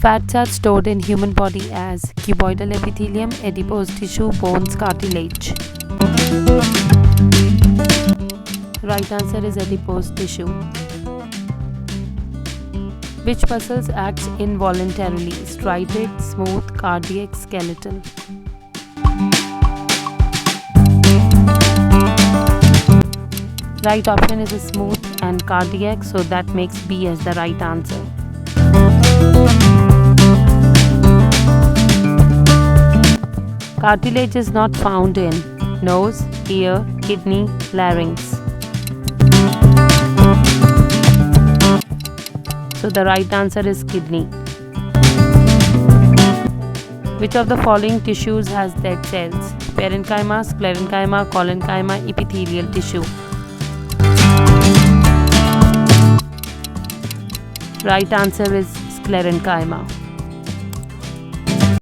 Fats are stored in human body as cuboidal epithelium, adipose tissue, bones, cartilage. Right answer is adipose tissue. Which muscles acts involuntarily? Striated, smooth, cardiac, skeletal. Right option is smooth and cardiac, so that makes B as the right answer. Cartilage is not found in nose, ear, kidney, larynx. So the right answer is kidney. Which of the following tissues has dead cells? Parenchyma, sclerenchyma, collenchyma, epithelial tissue. Right answer is sclerenchyma.